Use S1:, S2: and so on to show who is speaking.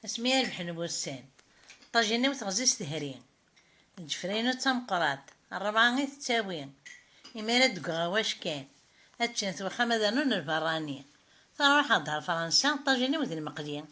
S1: اسمي ربحن بوسان طاجيني وتغزيس تهرين الجفرين وتمقرات الربعة غي تتاوين إمارة دقغا واش كان هاتشان توخا ماذا نون الفرانية تروح هاد فرنسا طاجيني وذي المقلية